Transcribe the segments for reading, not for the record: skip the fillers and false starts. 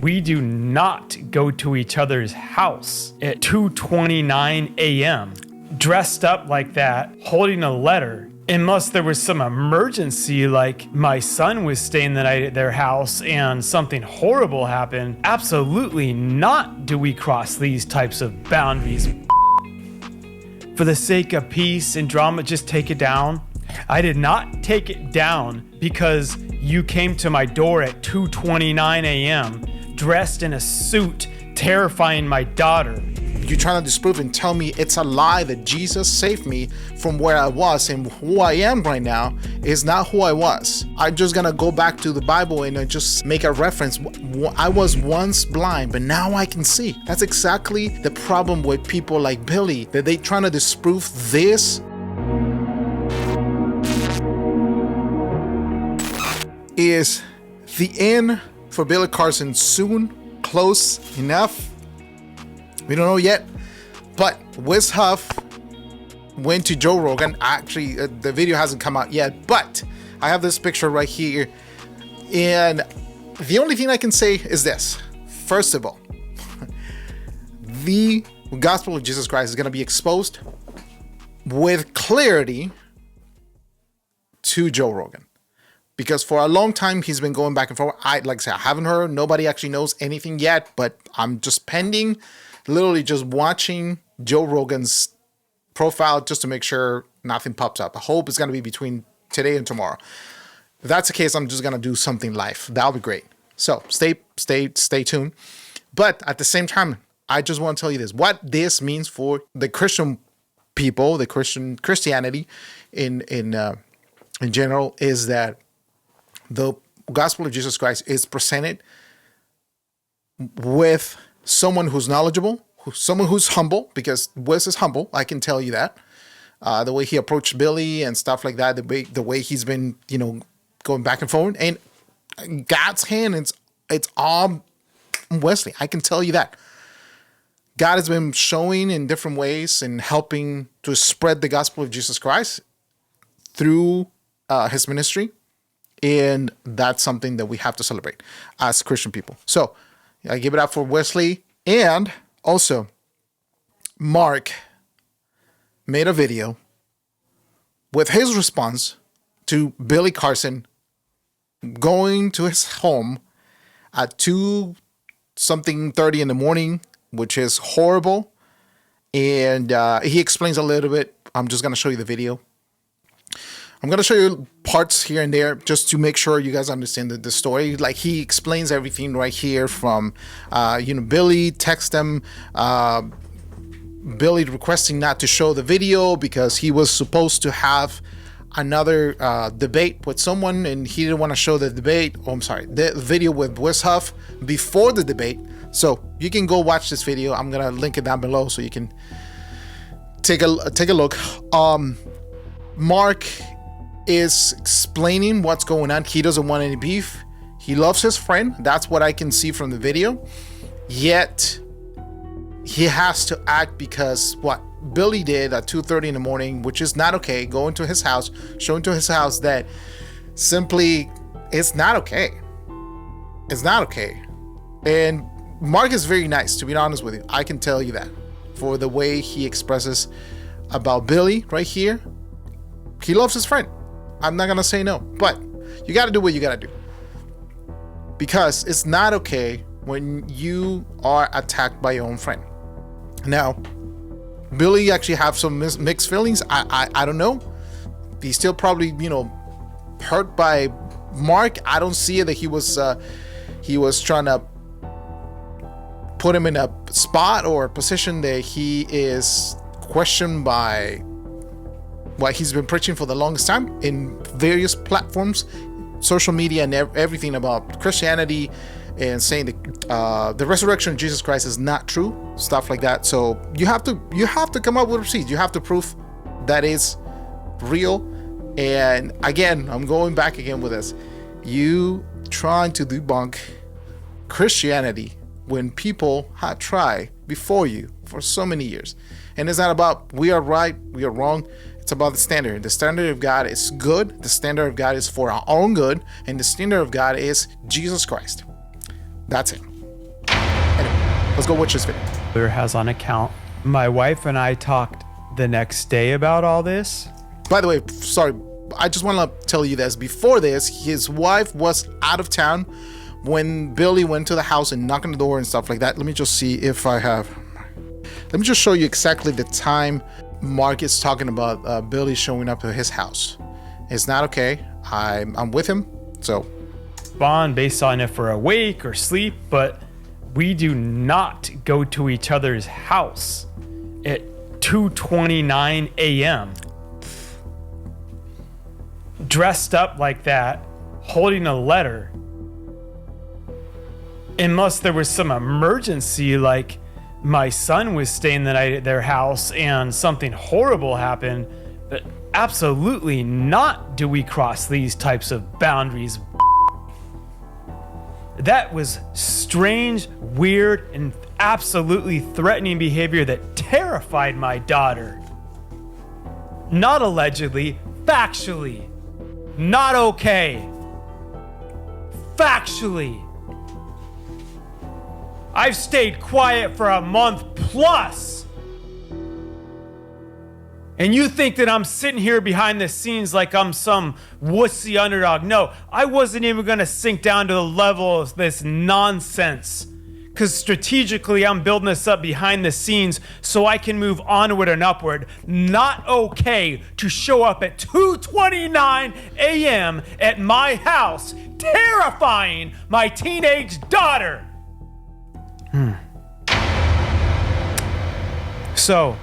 We do not go to each other's house at 2:29 a.m. dressed up like that, holding a letter, unless there was some emergency, like my son was staying the night at their house and something horrible happened. Absolutely not do we cross these types of boundaries. For the sake of peace and drama, just take it down. I did not take it down because you came to my door at 2:29 a.m. dressed in a suit, terrifying my daughter. You're trying to disprove and tell me it's a lie that Jesus saved me from where I was, and who I am right now is not who I was. I'm just gonna go back to the Bible and just make a reference. I was once blind, but now I can see. That's exactly the problem with people like Billy, that they trying to disprove this. Is the end for Billy Carson soon? Close enough? We don't know yet, but Wes Huff went to Joe Rogan. Actually, the video hasn't come out yet, but I have this picture right here. And the only thing I can say is this. First of all, the gospel of Jesus Christ is going to be exposed with clarity to Joe Rogan. Because for a long time, he's been going back and forth. Like I said, I haven't heard. Nobody actually knows anything yet, but I'm just pending, literally just watching Joe Rogan's profile just to make sure nothing pops up. I hope it's going to be between today and tomorrow. If that's the case, I'm just going to do something live. That'll be great. So stay tuned. But at the same time, I just want to tell you this. What this means for the Christian people, the Christianity in general, is that the gospel of Jesus Christ is presented with someone who's knowledgeable, someone who's humble, because Wes is humble. I can tell you that. The way he approached Billy and stuff like that, the way he's been, going back and forward, and God's hand, it's all Wesley. I can tell you that. God has been showing in different ways and helping to spread the gospel of Jesus Christ through his ministry. And that's something that we have to celebrate as Christian people. So I give it up for Wesley. And also, Mark made a video with his response to Billy Carson going to his home at 2:30 in the morning, which is horrible. And he explains a little bit. I'm just going to show you the video. I'm going to show you parts here and there just to make sure you guys understand the story. Like, he explains everything right here from, Billy text him, Billy requesting not to show the video because he was supposed to have another debate with someone and he didn't want to show the debate. The video with Wes Huff before the debate. So you can go watch this video. I'm going to link it down below so you can take a look. Mark is explaining what's going on. He doesn't want any beef. He loves his friend. That's what I can see from the video. Yet he has to act because what Billy did at 2:30 in the morning, which is not okay, going to his house, showing to his house that simply it's not okay. It's not okay. And Mark is very nice, to be honest with you. I can tell you that for the way he expresses about Billy right here. He loves his friend. I'm not going to say no, but you got to do what you got to do. Because it's not okay when you are attacked by your own friend. Now, Billy actually have some mixed feelings. I don't know. He's still probably, hurt by Mark. I don't see it that he was trying to put him in a spot or a position that he is questioned by what he's been preaching for the longest time in various platforms, social media, and everything about Christianity, and saying that the resurrection of Jesus Christ is not true, stuff like that. So you have to come up with receipts. You have to prove that is real. And again, I'm going back again with this. You trying to debunk Christianity when people had tried before you for so many years. And it's not about we are right, we are wrong. It's about the standard. The standard of God is good. The standard of God is for our own good. And the standard of God is Jesus Christ. That's it. Let's go watch this video. Lawyer has on account. My wife and I talked the next day about all this. By the way, sorry, I just want to tell you this. Before this, his wife was out of town when Billy went to the house and knocked on the door and stuff like that. Let me just see if I have. Let me just show you exactly the time Mark is talking about Billy showing up at his house. It's not okay. I'm with him, so. Bond based on if we're awake or sleep, but we do not go to each other's house at 2:29 a.m. dressed up like that, holding a letter. Unless there was some emergency, like my son was staying the night at their house and something horrible happened, but absolutely not do we cross these types of boundaries. That was strange, weird, and absolutely threatening behavior that terrified my daughter. Not allegedly, factually. Not okay. Factually. I've stayed quiet for a month plus. And you think that I'm sitting here behind the scenes like I'm some wussy underdog. No, I wasn't even going to sink down to the level of this nonsense. Because strategically, I'm building this up behind the scenes so I can move onward and upward. Not okay to show up at 2:29 a.m. at my house, terrifying my teenage daughter. So,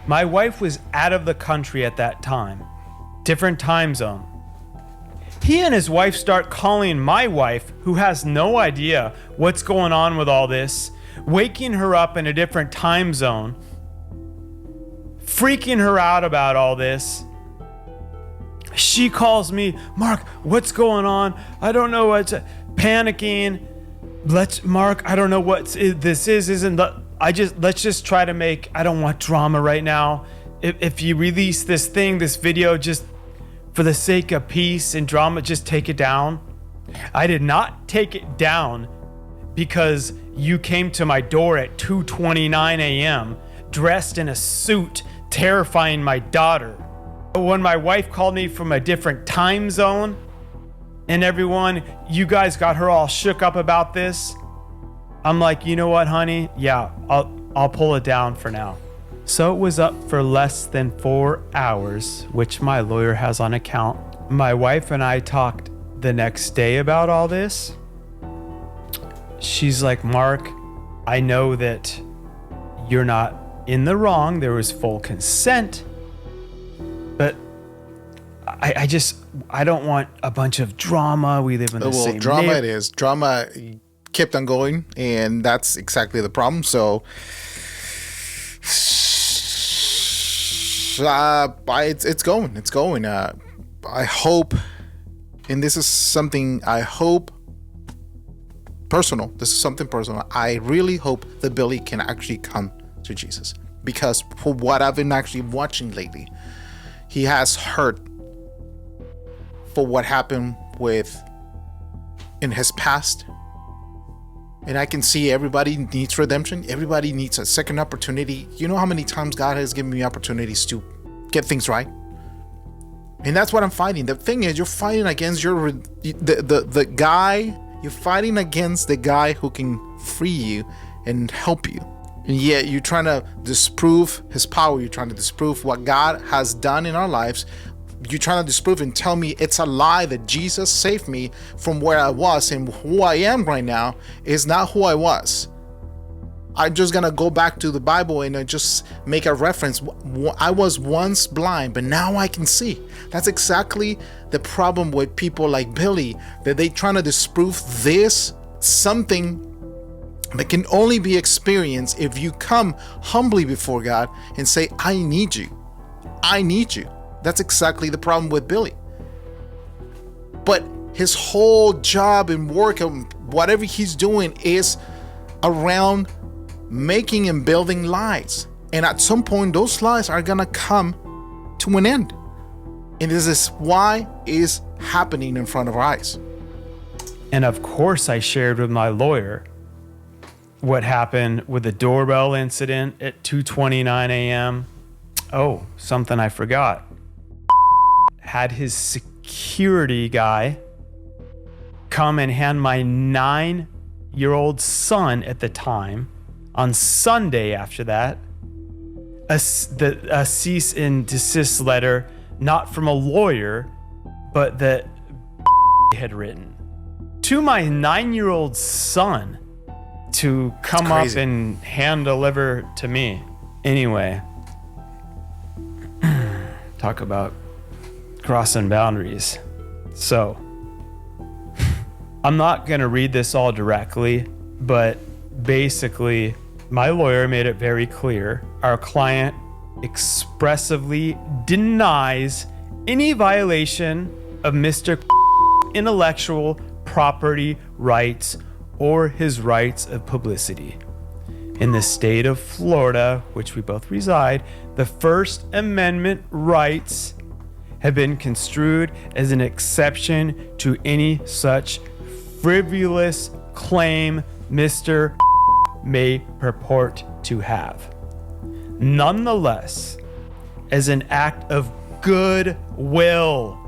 my wife was out of the country at that time. Different time zone. He and his wife start calling my wife, who has no idea what's going on with all this, waking her up in a different time zone, freaking her out about all this. She calls me, Mark, what's going on? I don't know what's panicking. Mark, I don't know what this is. Let's just try to make, I don't want drama right now. If you release this video, just for the sake of peace and drama, just take it down. I did not take it down because you came to my door at 2:29 a.m. dressed in a suit, terrifying my daughter. When my wife called me from a different time zone, and everyone, you guys got her all shook up about this, I'm like, you know what, honey? Yeah, I'll pull it down for now. So it was up for less than 4 hours, which my lawyer has on account. My wife and I talked the next day about all this. She's like, Mark, I know that you're not in the wrong. There was full consent, but I don't want a bunch of drama. We live in the same drama it is. Drama kept on going, and that's exactly the problem. So it's going. I hope, and this is something I hope personal. This is something personal. I really hope that Billy can actually come to Jesus, because for what I've been actually watching lately, he has hurt for what happened in his past. And I can see everybody needs redemption. Everybody needs a second opportunity. You know how many times God has given me opportunities to get things right? And that's what I'm fighting. The thing is, you're fighting against the guy. You're fighting against the guy who can free you and help you. And yet you're trying to disprove his power. You're trying to disprove what God has done in our lives. You're trying to disprove and tell me it's a lie that Jesus saved me from where I was, and who I am right now is not who I was. I'm just gonna go back to the Bible and just make a reference. I was once blind, but now I can see. That's exactly the problem with people like Billy, that they trying to disprove this, something that can only be experienced if you come humbly before God and say, I need you. I need you. That's exactly the problem with Billy. But his whole job and work and whatever he's doing is around making and building lies. And at some point, those lies are gonna come to an end. And this is why it's happening in front of our eyes. And of course, I shared with my lawyer what happened with the doorbell incident at 2:29 a.m. Oh, something I forgot. Had his security guy come and hand my 9-year-old son at the time on Sunday after that a cease and desist letter, not from a lawyer, but that had written to my 9-year-old son to come up and hand deliver to me. Anyway, talk about crossing boundaries. So I'm not going to read this all directly, but basically my lawyer made it very clear. Our client expressively denies any violation of Mr. intellectual property rights or his rights of publicity. In the state of Florida, which we both reside, the First Amendment rights have been construed as an exception to any such frivolous claim Mr. may purport to have. Nonetheless, as an act of goodwill,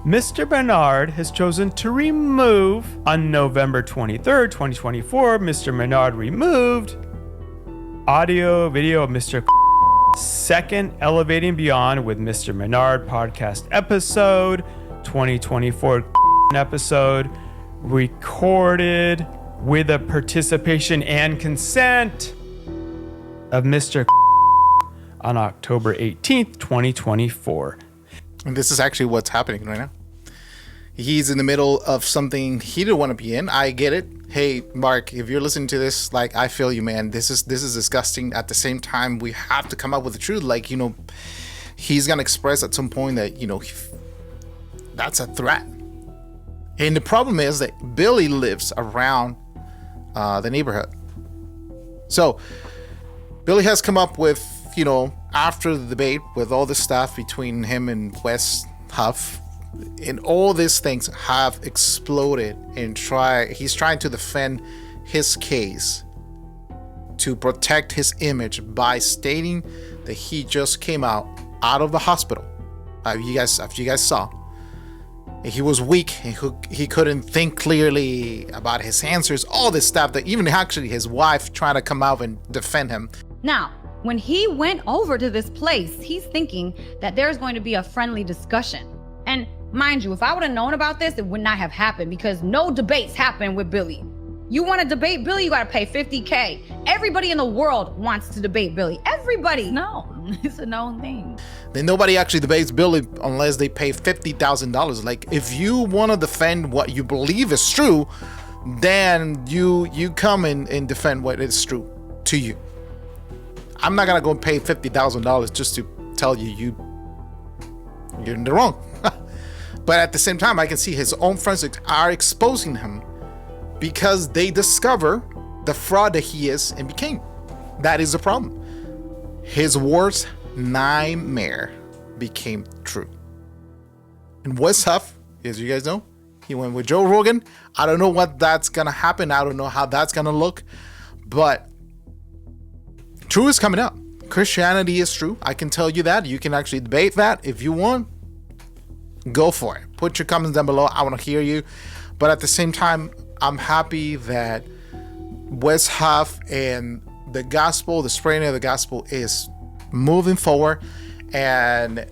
Mr. Minard has chosen to remove, on November 23rd, 2024, Mr. Minard removed audio, video of Mr. second Elevating Beyond with Mr. Minard podcast episode, 2024 episode, recorded with the participation and consent of Mr. on October 18th, 2024. And this is actually what's happening right now. He's in the middle of something he didn't want to be in. I get it. Hey, Mark, if you're listening to this, like, I feel you, man. This is disgusting. At the same time, we have to come up with the truth. Like, you know, he's going to express at some point that, you know, that's a threat. And the problem is that Billy lives around the neighborhood. So Billy has come up with, you know, after the debate with all this stuff between him and Wes Huff, and all these things have exploded, and he's trying to defend his case to protect his image by stating that he just came out of the hospital. You guys saw, he was weak, he couldn't think clearly about his answers, all this stuff that even actually his wife trying to come out and defend him. Now, when he went over to this place, he's thinking that there's going to be a friendly discussion. And mind you, if I would have known about this, it would not have happened, because no debates happen with Billy. You want to debate Billy, you got to pay $50K. Everybody in the world wants to debate Billy. Everybody. No, it's a known thing. Then nobody actually debates Billy unless they pay $50,000. Like, if you want to defend what you believe is true, then you come and defend what is true to you. I'm not gonna go and pay $50,000 just to tell you're in the wrong. But at the same time, I can see his own friends are exposing him because they discover the fraud that he is and became. That is the problem. His worst nightmare became true. And Wes Huff, as you guys know, he went with Joe Rogan. I don't know what that's gonna happen. I don't know how that's gonna look, but true is coming up. Christianity is true. I can tell you that. You can actually debate that if you want. Go for it. Put your comments down below. I want to hear you. But at the same time, I'm happy that Wes Huff and the gospel, the spreading of the gospel, is moving forward. And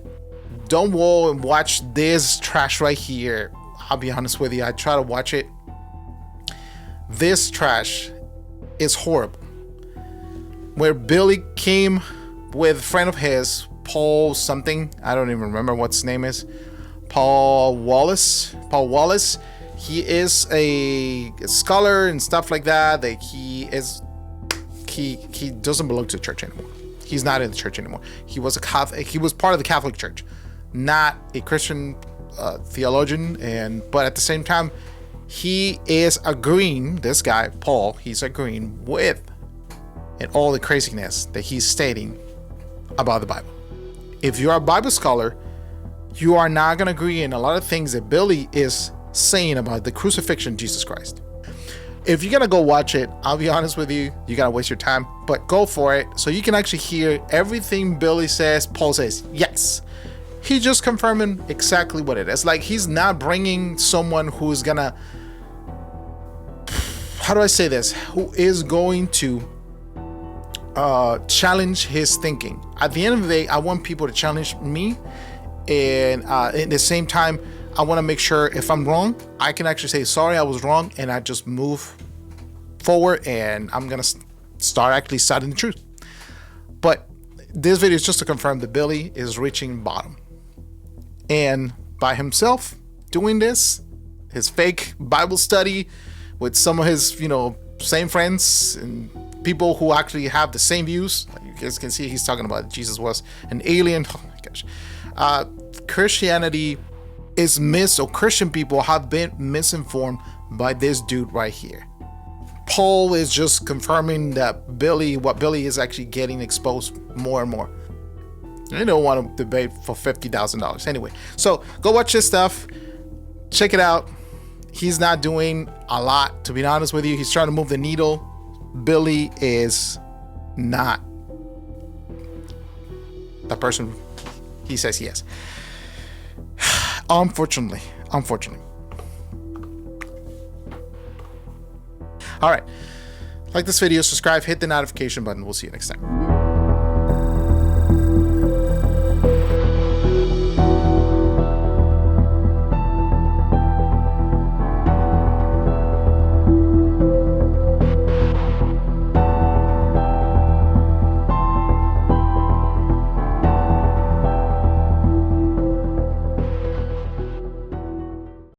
don't go and watch this trash right here. I'll be honest with you. I try to watch it. This trash is horrible. Where Billy came with a friend of his, Paul something, I don't even remember what his name is, Paul Wallace. He is a scholar and stuff like that. That he doesn't belong to the church anymore. He's not in the church anymore. He was a Catholic. He was part of the Catholic Church, not a Christian theologian. But at the same time, he is agreeing. This guy Paul, he's agreeing with and all the craziness that he's stating about the Bible. If you're a Bible scholar, you are not going to agree in a lot of things that Billy is saying about the crucifixion of Jesus Christ. If you're gonna go watch it, I'll be honest with you, you're gonna waste your time, but go for it so you can actually hear everything Billy says. Paul says yes. He's just confirming exactly what it is. Like, he's not bringing someone who's gonna, how do I say this, who is going to challenge his thinking. At the end of the day, I want people to challenge me, and at the same time, I want to make sure if I'm wrong, I can actually say sorry, I was wrong, and I just move forward, and I'm gonna start actually studying the truth. But this video is just to confirm that Billy is reaching bottom, and by himself doing this, his fake Bible study with some of his, you know, same friends and people who actually have the same views. Like you guys can see, he's talking about Jesus was an alien. Oh my gosh. Christianity is Christian people have been misinformed by this dude right here. Paul is just confirming that what Billy is actually getting exposed more and more. I don't want to debate for $50,000 anyway. So go watch this stuff. Check it out. He's not doing a lot, to be honest with you. He's trying to move the needle. Billy is not the person he says he is. Unfortunately. All right. Like this video, subscribe, hit the notification button. We'll see you next time.